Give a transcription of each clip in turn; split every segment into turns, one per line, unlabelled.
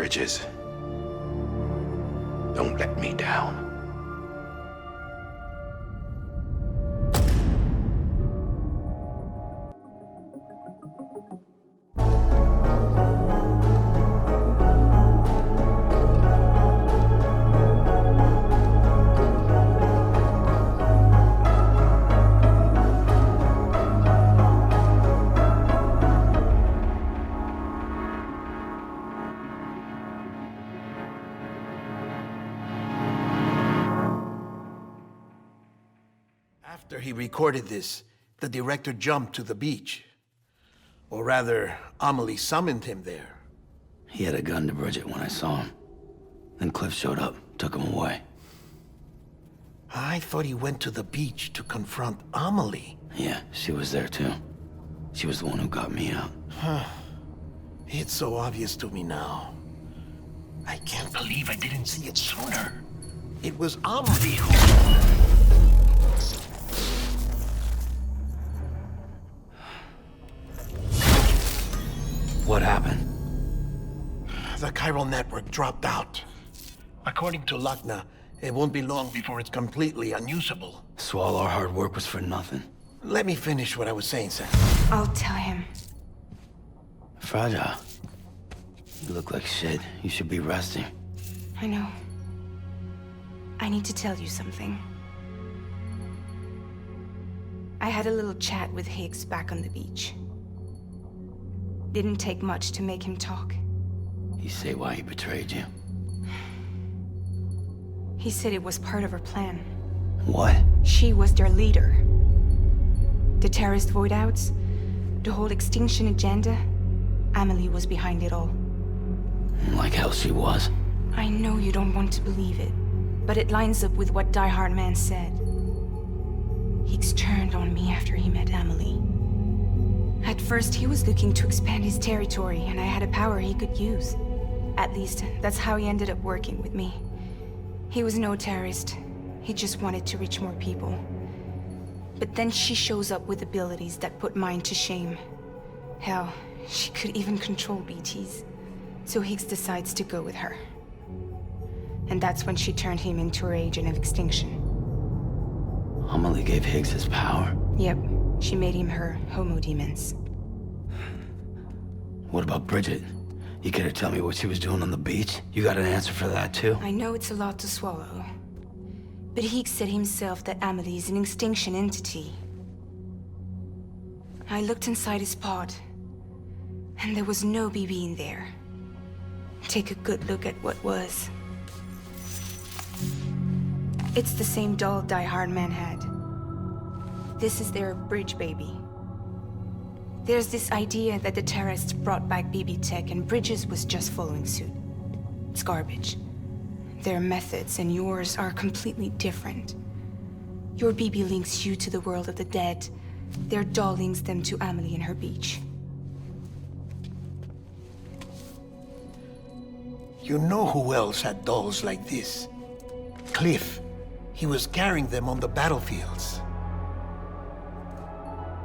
bridges. Don't let me down.
After he recorded this, the director jumped to the beach. Or rather, Amelie summoned him there.
He had a gun to Bridget when I saw him. Then Cliff showed up, took him away.
I thought he went to the beach to confront Amelie.
Yeah, she was there too. She was the one who got me out.
It's so obvious to me now. I can't believe I didn't see it sooner. It was Amelie who...
What happened?
The chiral network dropped out. According to Lachna, it won't be long before it's completely unusable.
So all our hard work was for nothing.
Let me finish what I was saying, Sam.
I'll tell him.
Fragile. You look like shit. You should be resting.
I know. I need to tell you something. I had a little chat with Higgs back on the beach. Didn't take much to make him talk.
You say why he betrayed you?
He said it was part of her plan.
What?
She was their leader. The terrorist void-outs, the whole extinction agenda, Amelie was behind it all.
Like hell she was.
I know you don't want to believe it, but it lines up with what Die Hard Man said. Higgs turned on me after he met Amelie. At first, he was looking to expand his territory, and I had a power he could use. At least, that's how he ended up working with me. He was no terrorist. He just wanted to reach more people. But then she shows up with abilities that put mine to shame. Hell, she could even control BTs. So Higgs decides to go with her. And that's when she turned him into her agent of extinction.
Amelie gave Higgs his power?
Yep. She made him her homo demons.
What about Bridget? You care to tell me what she was doing on the beach? You got an answer for that too?
I know it's a lot to swallow. But Higgs said himself that Amelie is an extinction entity. I looked inside his pod, and there was no BB in there. Take a good look at what was. It's the same doll Die Hard Man had. This is their bridge baby. There's this idea that the terrorists brought back BB tech and Bridges was just following suit. It's garbage. Their methods and yours are completely different. Your BB links you to the world of the dead. Their doll links them to Amelie and her beach.
You know who else had dolls like this? Cliff. He was carrying them on the battlefields.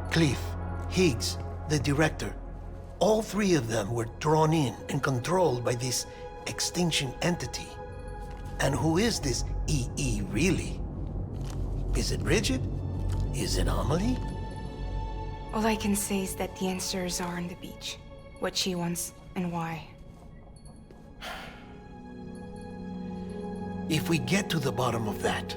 Cliff, Higgs, the director, all three of them were drawn in and controlled by this extinction entity. And who is this EE really? Is it Bridget? Is it Amelie?
All I can say is that the answers are on the beach. What she wants and why.
If we get to the bottom of that,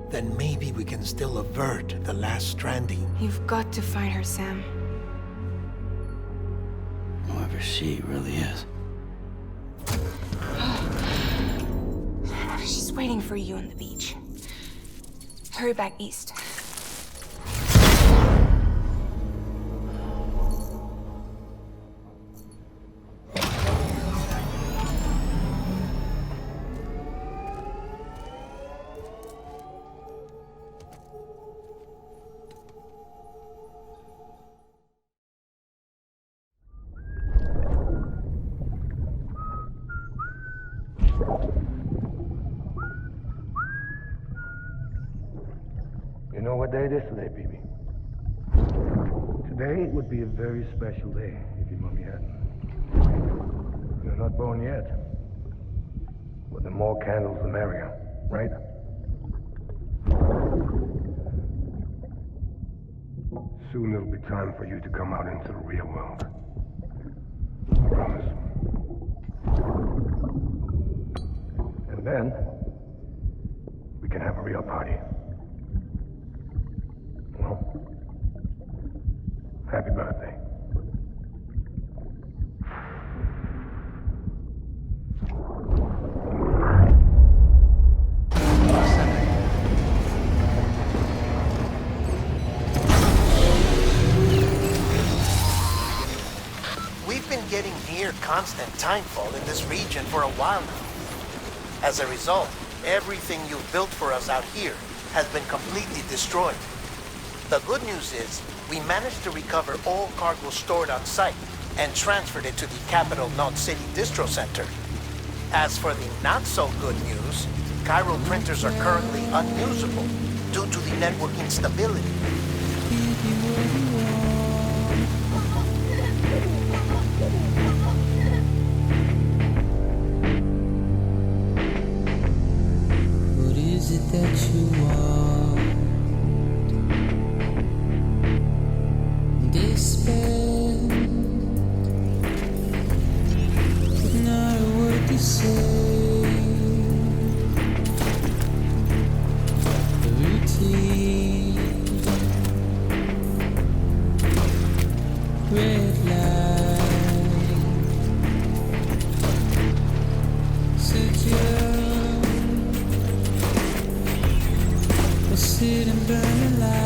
then maybe we can still avert the last stranding.
You've got to find her, Sam.
Whoever she really is.
She's waiting for you on the beach. Hurry back east.
You know what day it is today, baby? Today would be a very special day if your mommy hadn't. You're not born yet.
But the more candles, the merrier, right? Soon it'll be time for you to come out into the real world. I promise. And then, we can have a real party. Well, happy birthday.
We've been getting near constant timefall in this region for a while now. As a result, everything you've built for us out here has been completely destroyed. The good news is, we managed to recover all cargo stored on site and transferred it to the Capital Knot City Distro Center. As for the not-so-good news, Cairo printers are currently unusable due to the network instability.
What is it that you want? Despair, not a word to say. The routine, red light, secure, or sit and burn alive.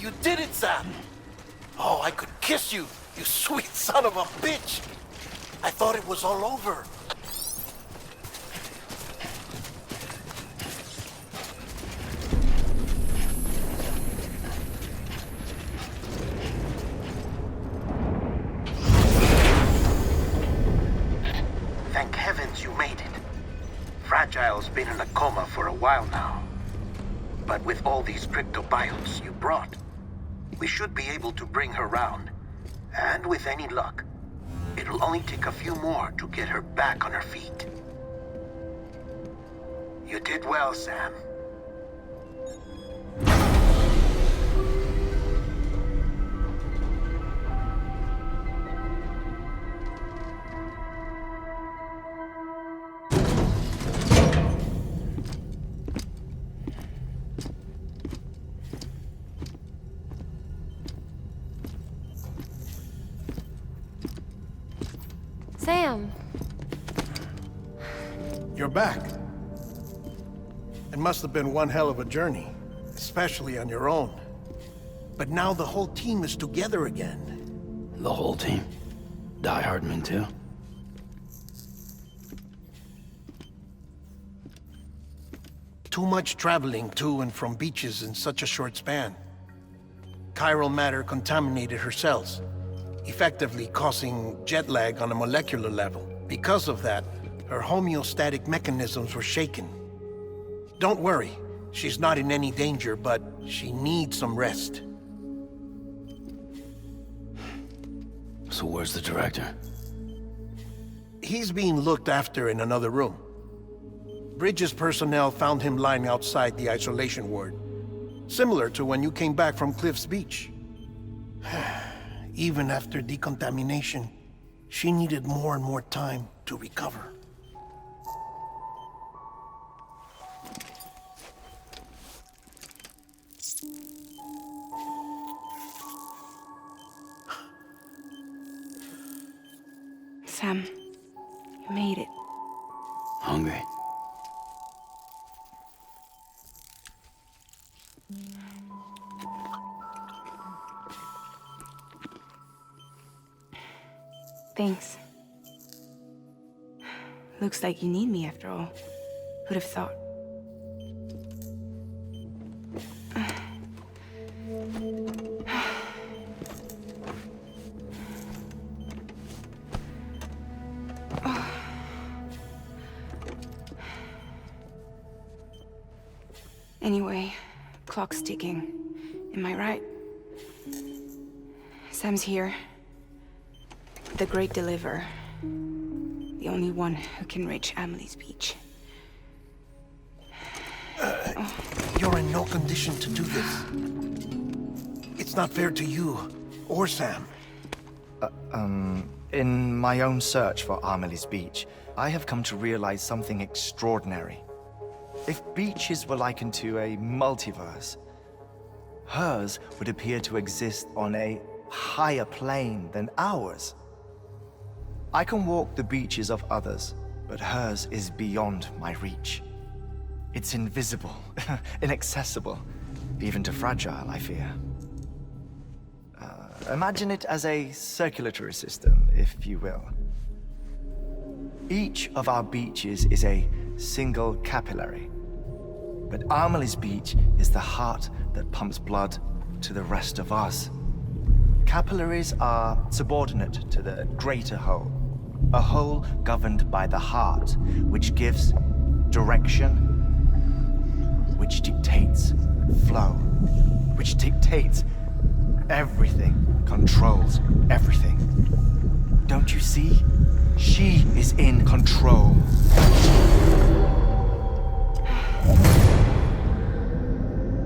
You did it, Sam! Oh, I could kiss you, you sweet son of a bitch! I thought it was all over. Thank heavens you made it. Fragile's been in a coma for a while now. But with all these cryptobiotes you brought, we should be able to bring her round. And with any luck, it'll only take a few more to get her back on her feet. You did well, Sam.
Sam.
You're back. It must have been one hell of a journey, especially on your own. But now the whole team is together again.
The whole team? Die Hardman too?
Too much traveling to and from beaches in such a short span. Chiral matter contaminated her cells, effectively causing jet lag on a molecular level. Because of that, her homeostatic mechanisms were shaken. Don't worry, she's not in any danger, but she needs some rest.
So where's the director?
He's being looked after in another room. Bridges personnel found him lying outside the isolation ward, similar to when you came back from Cliff's Beach. Even after decontamination, she needed more and more time to recover.
Sam, you made it.
Hungry?
Thanks. Looks like you need me after all. Who'd have thought? Anyway, clock's ticking. Am I right? Sam's here. The great deliverer. The only one who can reach Amelie's beach.
You're in no condition to do this. It's not fair to you, or Sam.
In my own search for Amelie's beach, I have come to realize something extraordinary. If beaches were likened to a multiverse, hers would appear to exist on a higher plane than ours. I can walk the beaches of others, but hers is beyond my reach. It's invisible, inaccessible, even to Fragile, I fear. Imagine it as a circulatory system, if you will. Each of our beaches is a single capillary, but Amelie's beach is the heart that pumps blood to the rest of us. Capillaries are subordinate to the greater whole, a whole governed by the heart, which gives direction, which dictates flow, which dictates everything, controls everything. Don't you see? She is in control.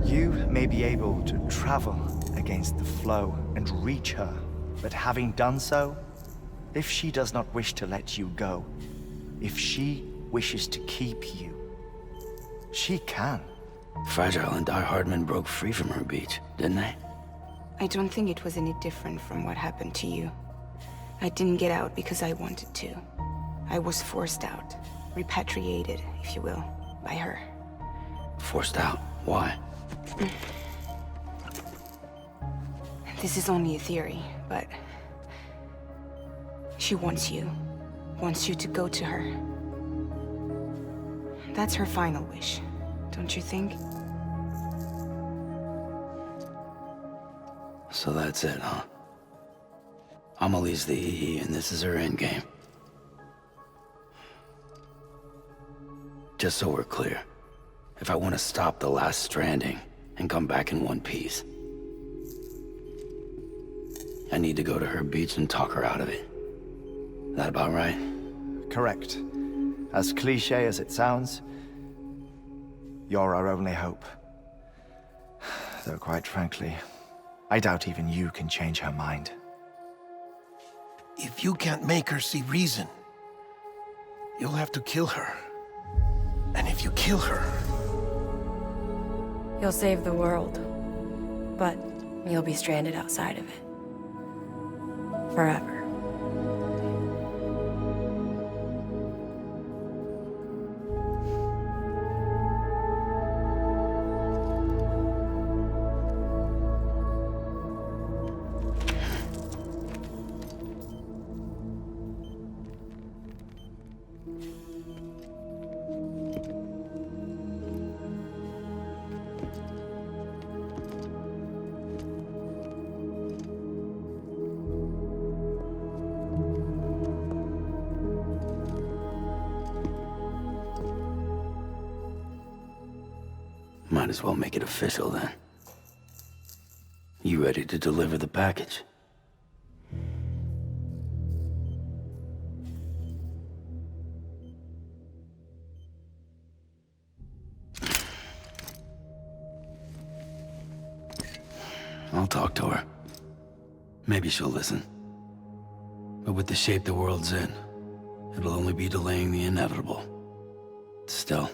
You may be able to travel against the flow and reach her, but having done so, if she does not wish to let you go, if she wishes to keep you, she can.
Fragile and Die Hardman broke free from her beach, didn't they?
I don't think it was any different from what happened to you. I didn't get out because I wanted to. I was forced out, repatriated, if you will, by her.
Forced out? Why?
This is only a theory, but... she wants you. Wants you to go to her. That's her final wish, don't you think?
So that's it, huh? Amelie's the EE, and this is her endgame. Just so we're clear, if I want to stop the last Stranding and come back in one piece, I need to go to her beach and talk her out of it. That about right?
Correct. As cliché as it sounds, you're our only hope. Though quite frankly, I doubt even you can change her mind.
If you can't make her see reason, you'll have to kill her. And if you kill her...
You'll save the world, but you'll be stranded outside of it. Forever.
Might as well make it official then. You ready to deliver the package? I'll talk to her. Maybe she'll listen. But with the shape the world's in, it'll only be delaying the inevitable. Still,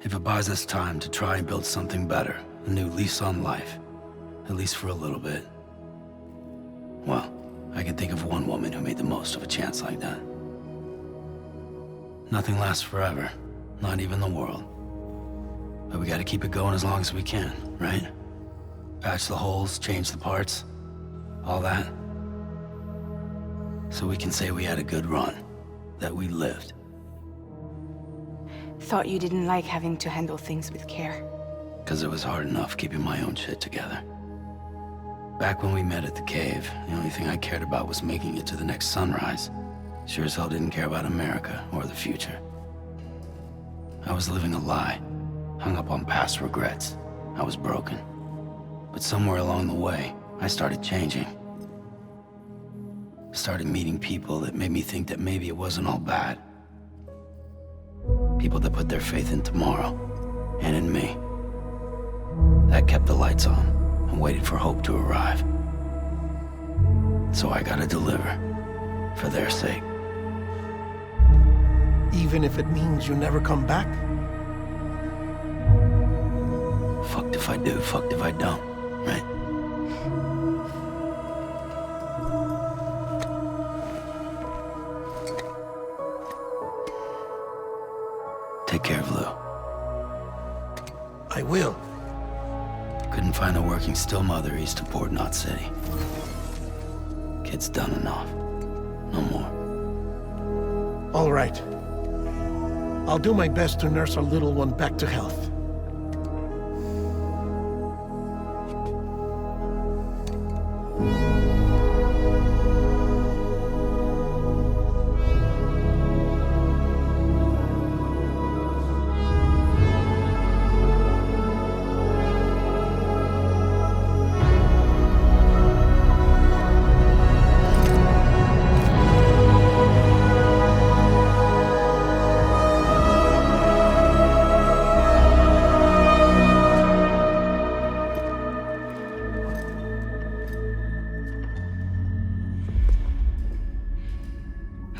if it buys us time to try and build something better, a new lease on life, at least for a little bit, well, I can think of one woman who made the most of a chance like that. Nothing lasts forever, not even the world. But we gotta keep it going as long as we can, right? Patch the holes, change the parts, all that. So we can say we had a good run, that we lived.
Thought you didn't like having to handle things with care.
'Cause it was hard enough keeping my own shit together. Back when we met at the cave, the only thing I cared about was making it to the next sunrise. Sure as hell didn't care about America or the future. I was living a lie, hung up on past regrets. I was broken. But somewhere along the way, I started changing. Started meeting people that made me think that maybe it wasn't all bad. People that put their faith in tomorrow, and in me. That kept the lights on, and waited for hope to arrive. So I gotta deliver, for their sake.
Even if it means you never come back?
Fucked if I do, fucked if I don't, right? Take care of Lou.
I will.
Couldn't find a working still mother east of Port Knot City. Kid's done enough. No more.
All right. I'll do my best to nurse our little one back to health.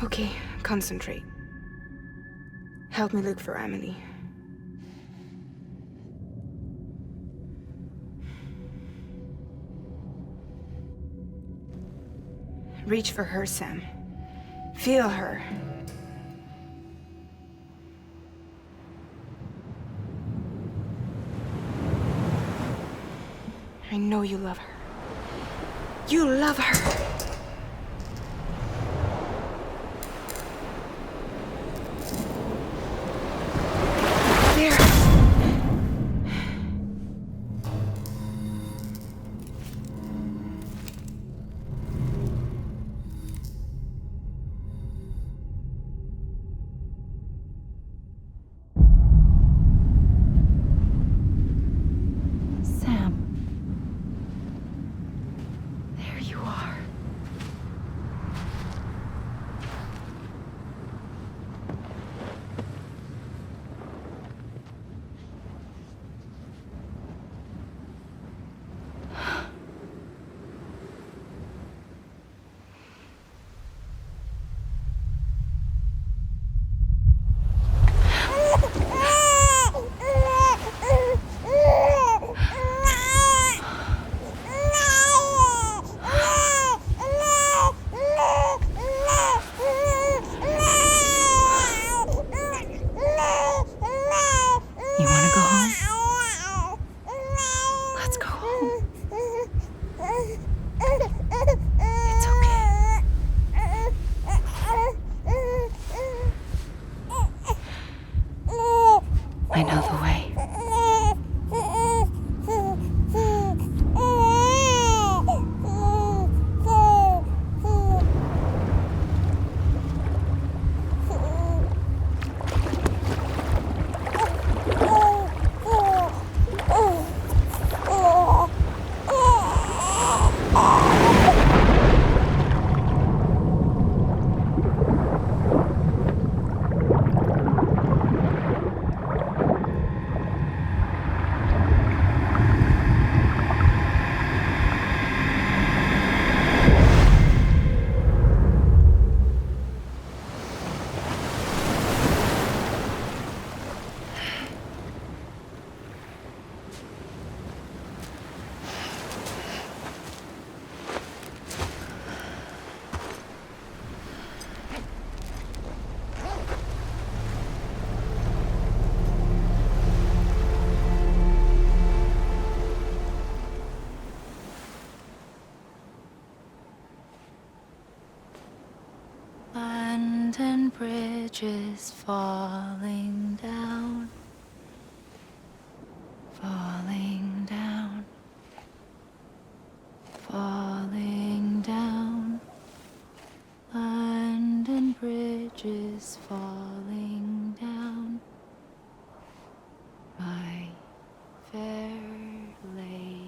Okay, concentrate. Help me look for Emily. Reach for her, Sam. Feel her. I know you love her. You love her. There.
Sam. There you are. You want to go home? Let's go home. It's okay. I know the way. London Bridge is falling down, falling down, falling down. London Bridge is falling down, my fair lady.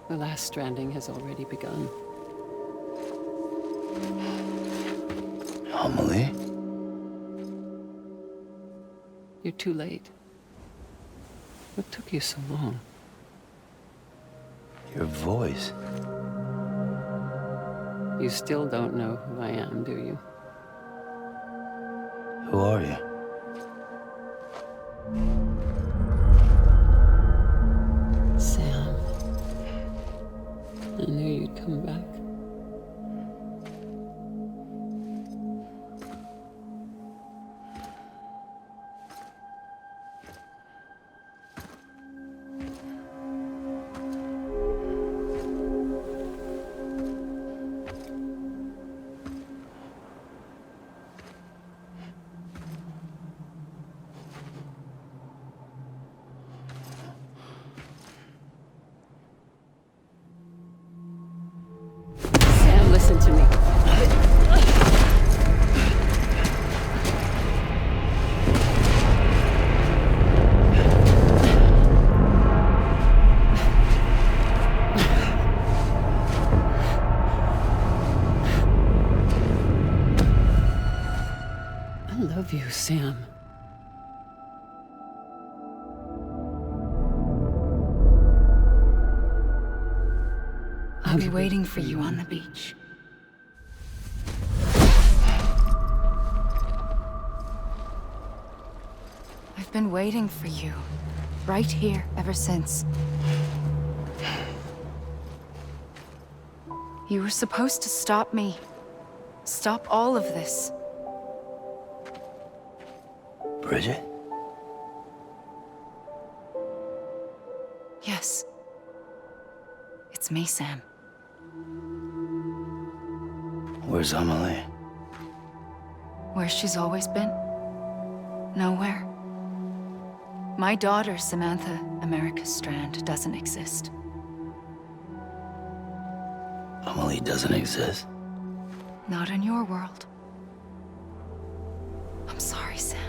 The last stranding has already begun.
Amelie?
You're too late. What took you so long?
Your voice.
You still don't know who I am, do you?
Who are you?
Sam. I knew you'd come back. Sam, listen to me. I love you, Sam.
I'll be waiting for you on the beach. I've been waiting for you, right here, ever since. You were supposed to stop me. Stop all of this.
Bridget?
Yes. It's me, Sam.
Where's Amelie?
Where she's always been. Nowhere. My daughter, Samantha America Strand, doesn't exist.
Amelie doesn't exist?
Not in your world. I'm sorry, Sam.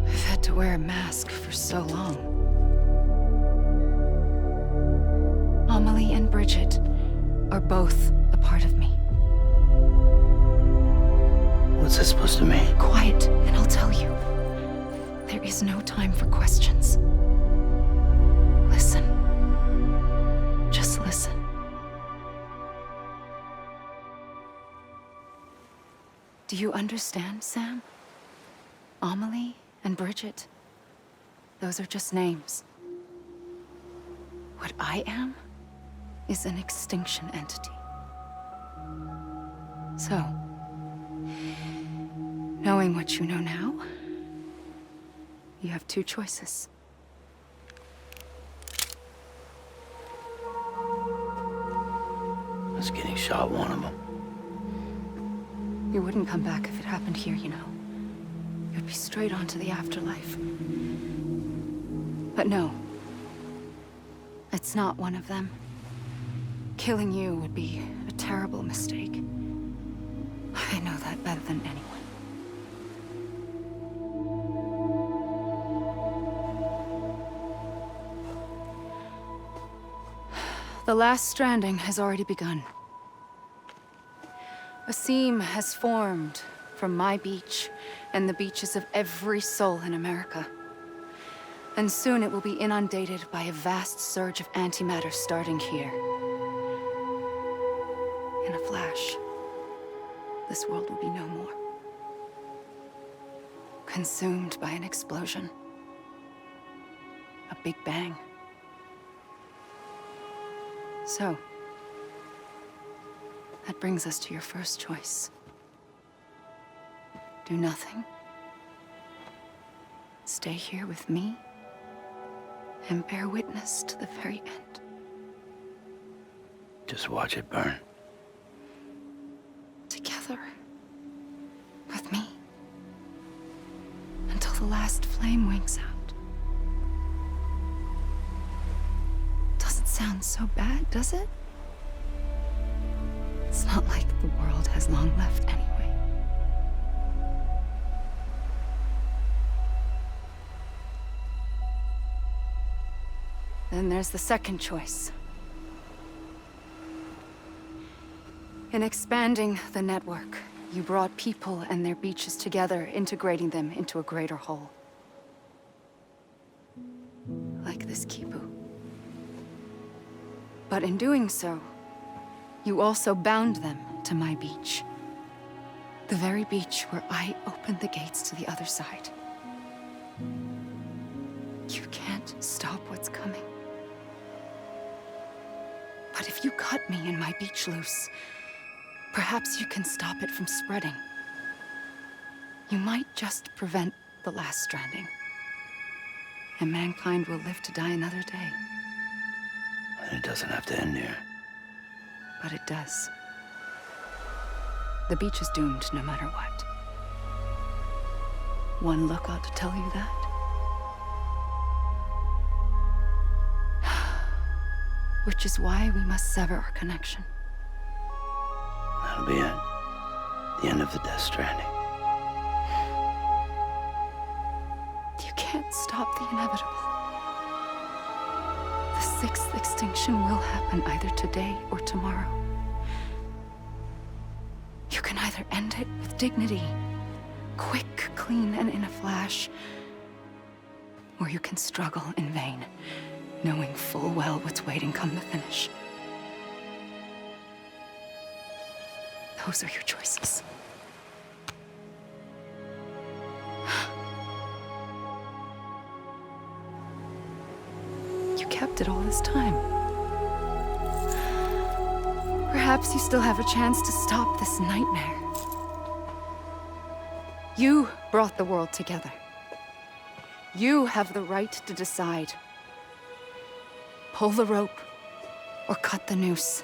I've had to wear a mask for so long. Amelie and Bridget are both a part of me.
What's that supposed to mean?
Quiet, and I'll tell you. There is no time for questions. Listen. Just listen. Do you understand, Sam? Amelie and Bridget, those are just names. What I am is an extinction entity. So, knowing what you know now, you have two choices.
Was getting shot one of them.
You wouldn't come back if it happened here, you know. You'd be straight on to the afterlife. But no. It's not one of them. Killing you would be a terrible mistake. I know that better than anyone. The last stranding has already begun. A seam has formed from my beach and the beaches of every soul in America. And soon it will be inundated by a vast surge of antimatter starting here. In a flash, this world will be no more. Consumed by an explosion. A big bang. So, that brings us to your first choice. Do nothing. Stay here with me and bear witness to the very end.
Just watch it burn.
Together. With me. Until the last flame winks out. Doesn't sound so bad, does it? It's not like the world has long left anyway. Then there's the second choice. In expanding the network, you brought people and their beaches together, integrating them into a greater whole. Like this kipu. But in doing so, you also bound them to my beach. The very beach where I opened the gates to the other side. You can't stop what's coming. But if you cut me and my beach loose, perhaps you can stop it from spreading. You might just prevent the last stranding. And mankind will live to die another day.
And it doesn't have to end here.
But it does. The beach is doomed no matter what. One look ought to tell you that. Which is why we must sever our connection.
That'll be it. The end of the Death Stranding.
You can't stop the inevitable. The sixth extinction will happen either today or tomorrow. You can either end it with dignity, quick, clean, and in a flash, or you can struggle in vain, knowing full well what's waiting come the finish. Those are your choices. You kept it all this time. Perhaps you still have a chance to stop this nightmare. You brought the world together. You have the right to decide. Pull the rope or cut the noose.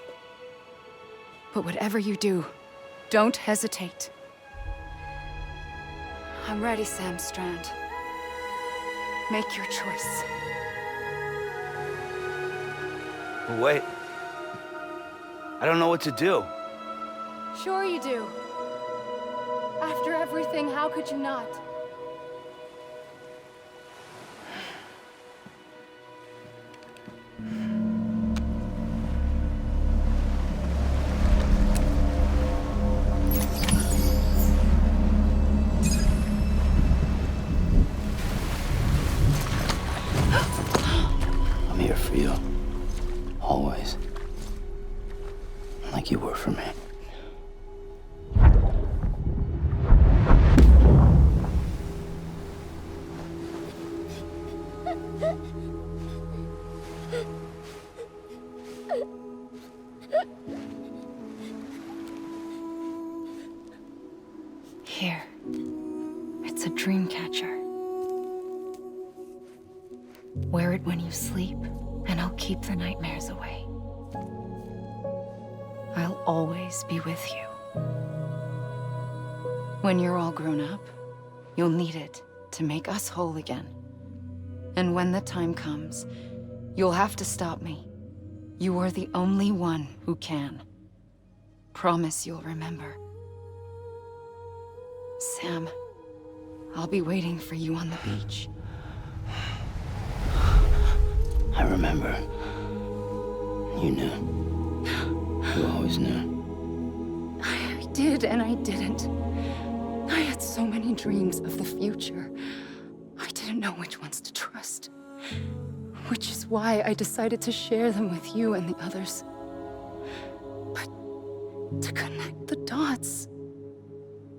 But whatever you do, don't hesitate. I'm ready, Sam Strand. Make your choice.
But wait. I don't know what to do.
Sure you do. After everything, how could you not?
I'm here for you. Always. Like you were for me.
Here. It's a dream catcher. Wear it when you sleep, and I'll keep the nightmares away. I'll always be with you. When you're all grown up, you'll need it to make us whole again. And when the time comes, you'll have to stop me. You are the only one who can. Promise you'll remember. Sam, I'll be waiting for you on the beach.
I remember. You knew. You always knew.
I did and I didn't. I had so many dreams of the future. I didn't know which ones to trust. Which is why I decided to share them with you and the others. But to connect the dots,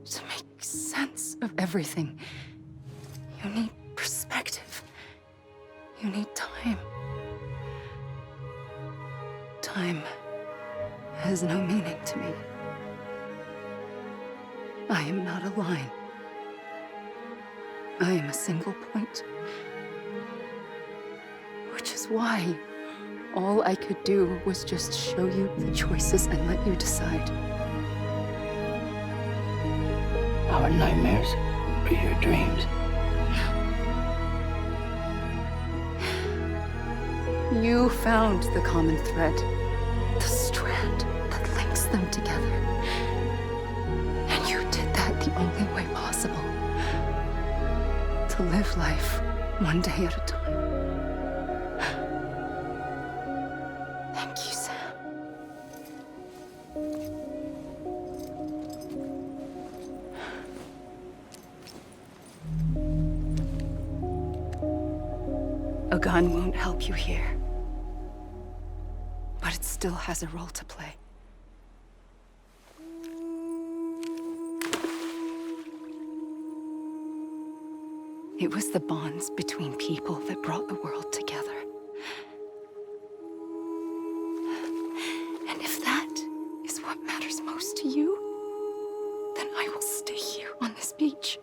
to make sense of everything, you need perspective. You need time. Time has no meaning to me. I am not a line. I am a single point. Which is why all I could do was just show you the choices and let you decide.
Our nightmares or your dreams?
You found the common thread, the strand that links them together. And you did that the only way possible. To live life one day at a time. Thank you, Sam. A gun won't help you here. But it still has a role to play. It was the bonds between people that brought the world together. And if that is what matters most to you, then I will stay here on this beach.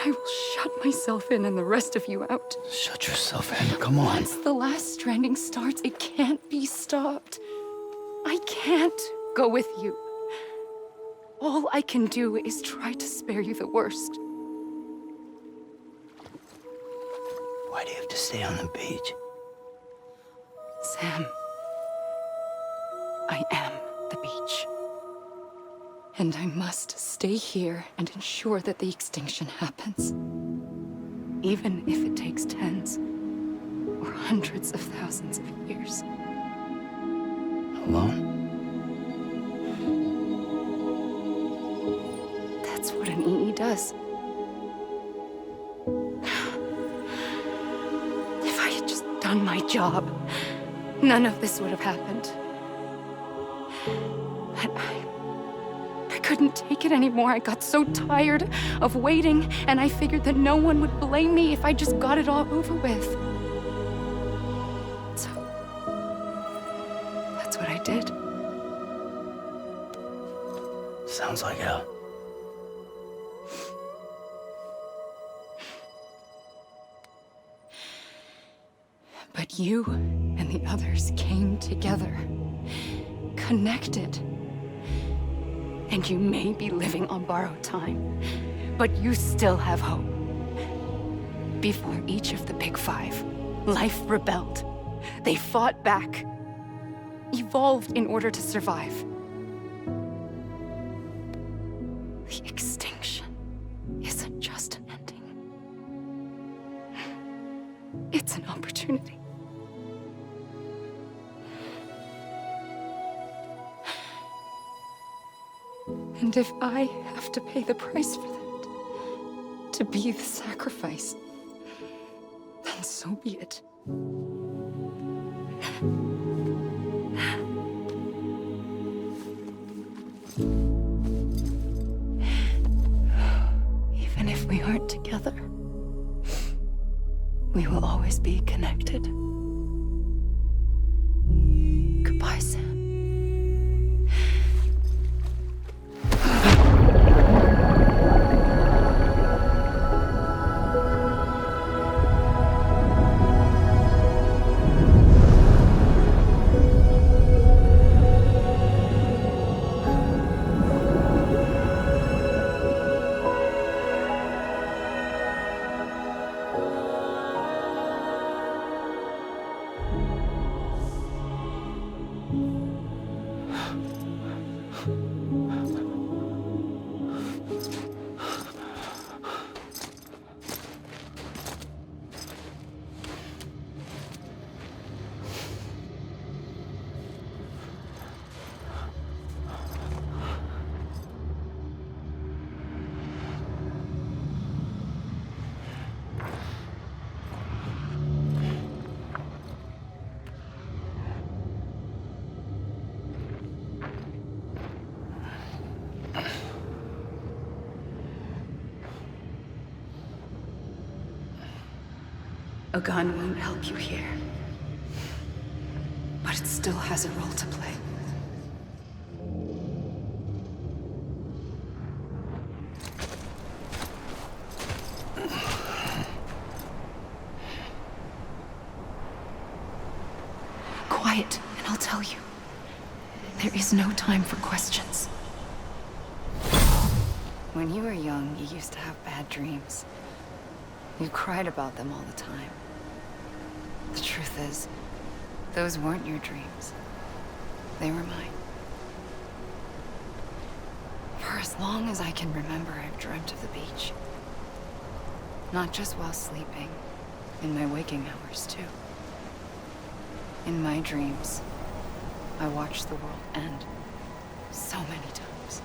And I will shut myself in and the rest of you out.
Shut yourself in, come on.
Once the last stranding starts, it can't be stopped. I can't go with you. All I can do is try to spare you the worst.
Why do you have to stay on the beach?
Sam, I am the beach. And I must stay here and ensure that the extinction happens. Even if it takes tens or hundreds of thousands of years.
Alone?
That's what an EE does. If I had just done my job, none of this would have happened. But I couldn't take it anymore. I got so tired of waiting, and I figured that no one would blame me if I just got it all over with. So, that's what I did.
Sounds like hell.
But you and the others came together, connected. And you may be living on borrowed time, but you still have hope. Before each of the Big Five, life rebelled. They fought back, evolved in order to survive. The extinction isn't just an ending. It's an opportunity. And if I have to pay the price for that, to be the sacrifice, then so be it. Even if we aren't together, we will always be connected. Goodbye, Sam. A gun won't help you here, but it still has a role to play. Quiet, and I'll tell you. There is no time for questions. When you were young, you used to have bad dreams. You cried about them all the time. The truth is, those weren't your dreams. They were mine. For as long as I can remember, I've dreamt of the beach. Not just while sleeping, in my waking hours too. In my dreams, I watched the world end so many times.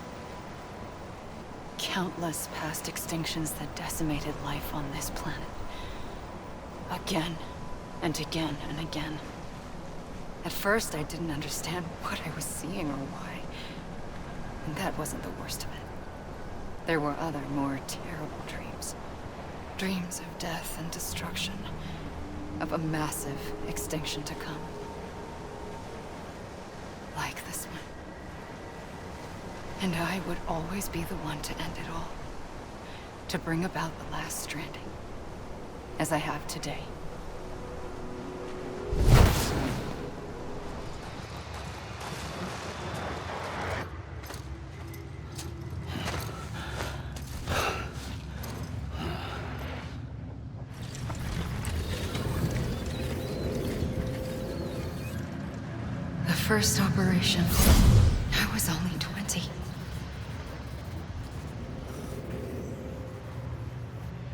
Countless past extinctions that decimated life on this planet. Again, and again, and again. At first, I didn't understand what I was seeing or why. And that wasn't the worst of it. There were other, more terrible dreams. Dreams of death and destruction. Of a massive extinction to come. Like this one. And I would always be the one to end it all. To bring about the last stranding. As I have today. The first operation, I was only 20.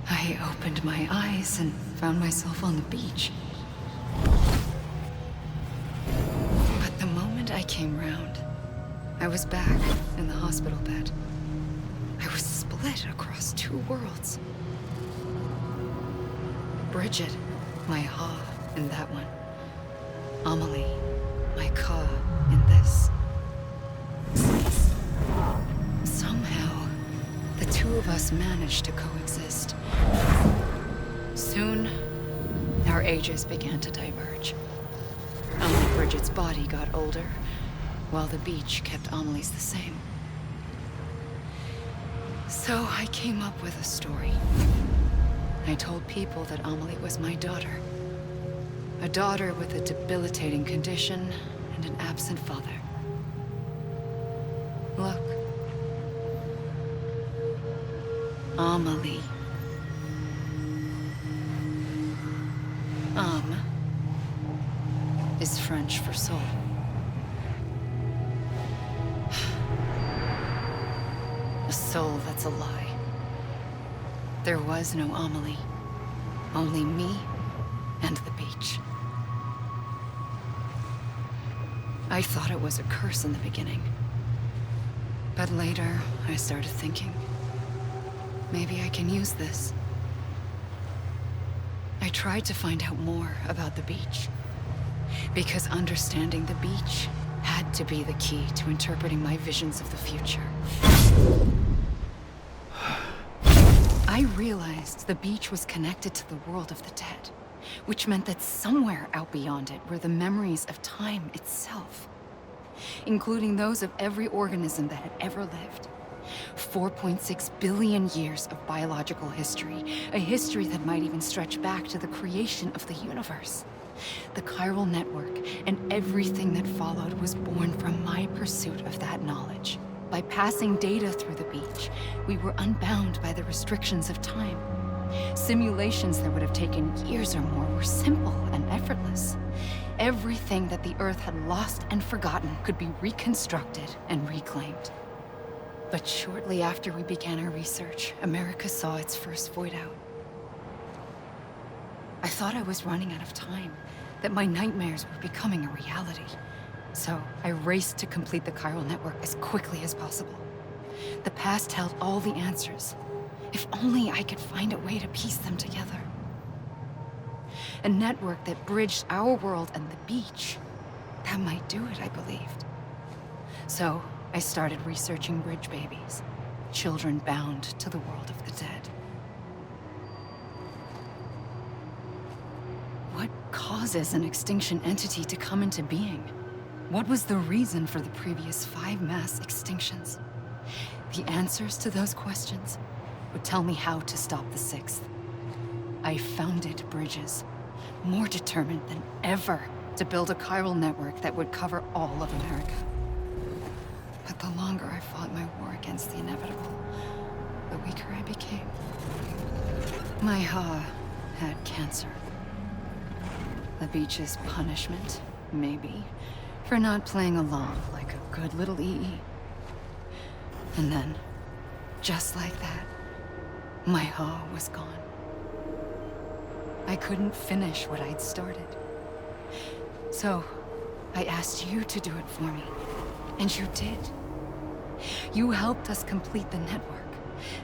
I opened my eyes and found myself on the beach. But the moment I came round, I was back in the hospital bed. I was split across two worlds. Bridget, my Ha in that one. Amelie, my Ka in this. Somehow, the two of us managed to coexist. Soon, our ages began to diverge. Only Bridget's body got older, while the beach kept Amelie's the same. So I came up with a story. I told people that Amelie was my daughter. A daughter with a debilitating condition and an absent father. Look. Amelie. Is French for soul. A soul that's a lie. There was no Amelie. Only me and the beach. I thought it was a curse in the beginning. But later, I started thinking, maybe I can use this. I tried to find out more about the beach. Because understanding the beach had to be the key to interpreting my visions of the future. I realized the beach was connected to the world of the dead, which meant that somewhere out beyond it were the memories of time itself, including those of every organism that had ever lived. 4.6 billion years of biological history, a history that might even stretch back to the creation of the universe. The chiral network and everything that followed was born from my pursuit of that knowledge. By passing data through the beach, we were unbound by the restrictions of time. Simulations that would have taken years or more were simple and effortless. Everything that the Earth had lost and forgotten could be reconstructed and reclaimed. But shortly after we began our research, America saw its first void out. I thought I was running out of time, that my nightmares were becoming a reality. So I raced to complete the chiral network as quickly as possible. The past held all the answers. If only I could find a way to piece them together. A network that bridged our world and the beach. That might do it, I believed. So I started researching bridge babies, children bound to the world of the dead. What causes an extinction entity to come into being? What was the reason for the previous 5 mass extinctions? The answers to those questions would tell me how to stop the 6th. I founded bridges, more determined than ever to build a chiral network that would cover all of America. But the longer I fought my war against the inevitable, the weaker I became. My Ha had cancer. The beach's punishment, maybe, for not playing along like a good little EE. And then, just like that, my Ha was gone. I couldn't finish what I'd started. So, I asked you to do it for me, and you did. You helped us complete the network,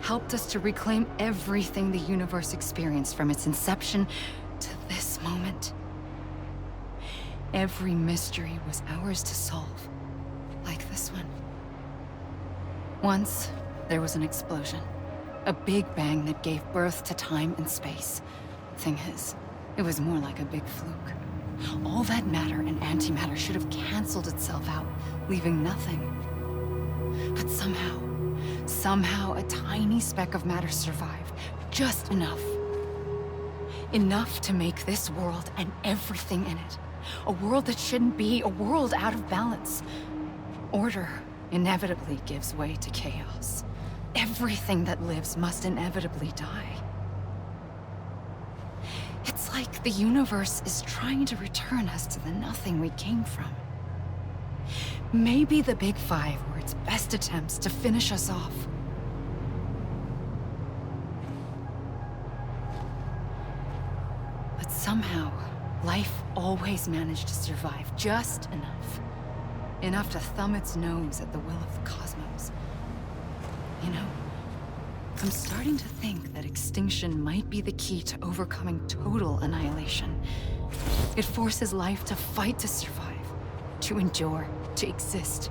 helped us to reclaim everything the universe experienced from its inception to this moment. Every mystery was ours to solve, like this one. Once, there was an explosion. A big bang that gave birth to time and space. Thing is, it was more like a big fluke. All that matter and antimatter should have canceled itself out, leaving nothing. But somehow a tiny speck of matter survived. Just enough. Enough to make this world and everything in it. A world that shouldn't be, a world out of balance. Order inevitably gives way to chaos. Everything that lives must inevitably die. It's like the universe is trying to return us to the nothing we came from. Maybe the Big Five were its best attempts to finish us off. But somehow, life always managed to survive just enough. Enough to thumb its nose at the will of the cosmos. You know, I'm starting to think that extinction might be the key to overcoming total annihilation. It forces life to fight to survive, to endure, to exist.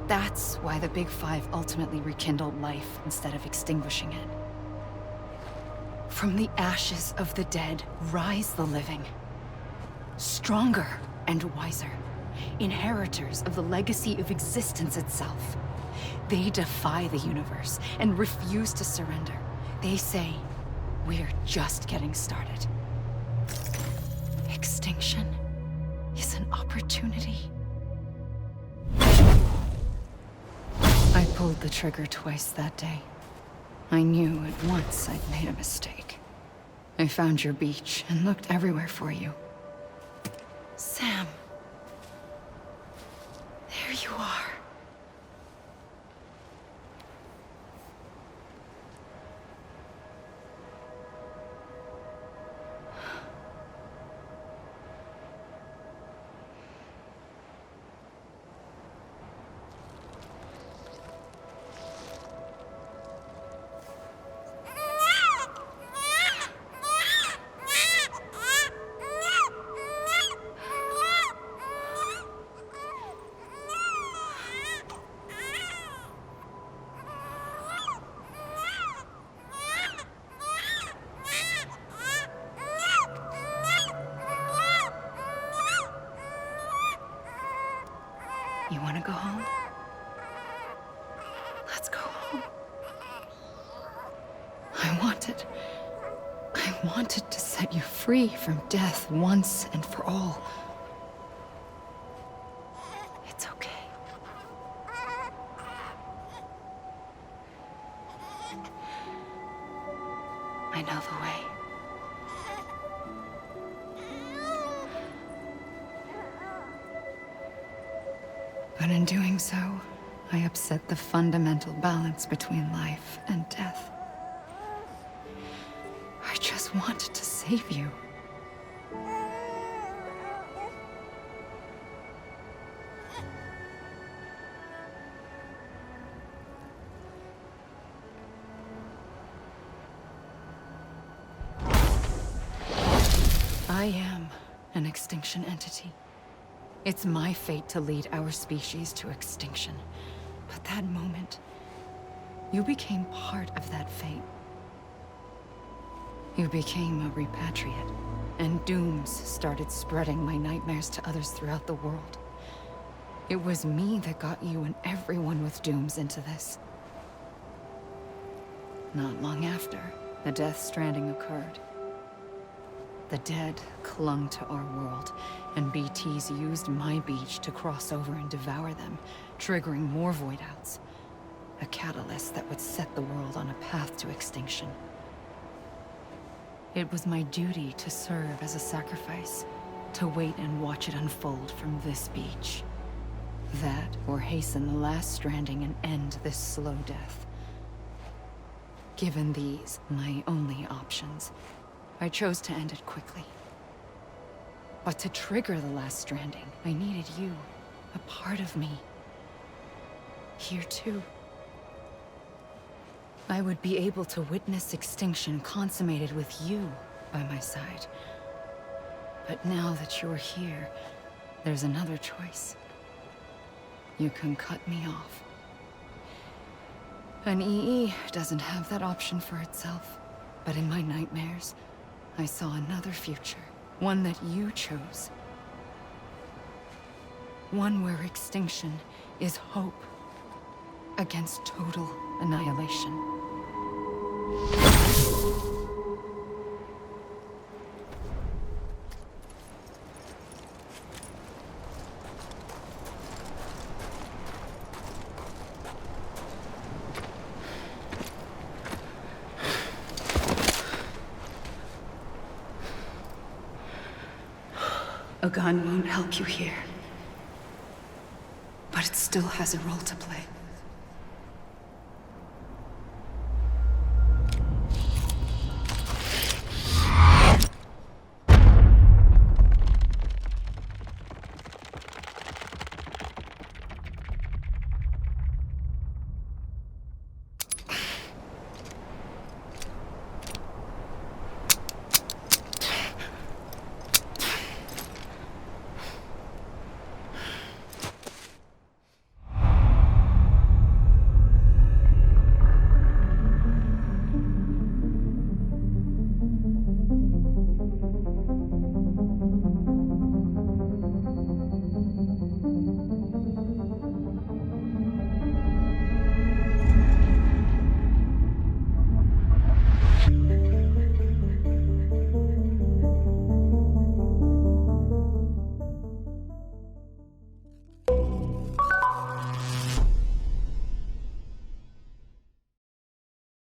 That's why the Big Five ultimately rekindled life instead of extinguishing it. From the ashes of the dead rise the living. Stronger and wiser. Inheritors of the legacy of existence itself. They defy the universe and refuse to surrender. They say, we're just getting started. Extinction is an opportunity. I pulled the trigger twice that day. I knew at once I'd made a mistake. I found your beach and looked everywhere for you. Sam. There you are. You want to go home? Let's go home. I wanted to set you free from death once and for all. It's okay. I know the way. But in doing so, I upset the fundamental balance between life and death. I just wanted to save you. I am an extinction entity. It's my fate to lead our species to extinction. But that moment, you became part of that fate. You became a repatriate, and dooms started spreading my nightmares to others throughout the world. It was me that got you and everyone with dooms into this. Not long after, the Death Stranding occurred. The dead clung to our world, and BTs used my beach to cross over and devour them, triggering more void outs. A catalyst that would set the world on a path to extinction. It was my duty to serve as a sacrifice, to wait and watch it unfold from this beach. That, or hasten the last stranding and end this slow death. Given these, my only options, I chose to end it quickly. But to trigger the last stranding, I needed you, a part of me. Here too. I would be able to witness extinction consummated with you by my side. But now that you're here, there's another choice. You can cut me off. An EE doesn't have that option for itself, but in my nightmares, I saw another future, one that you chose. One where extinction is hope against total annihilation. A gun won't help you here. But it still has a role to play.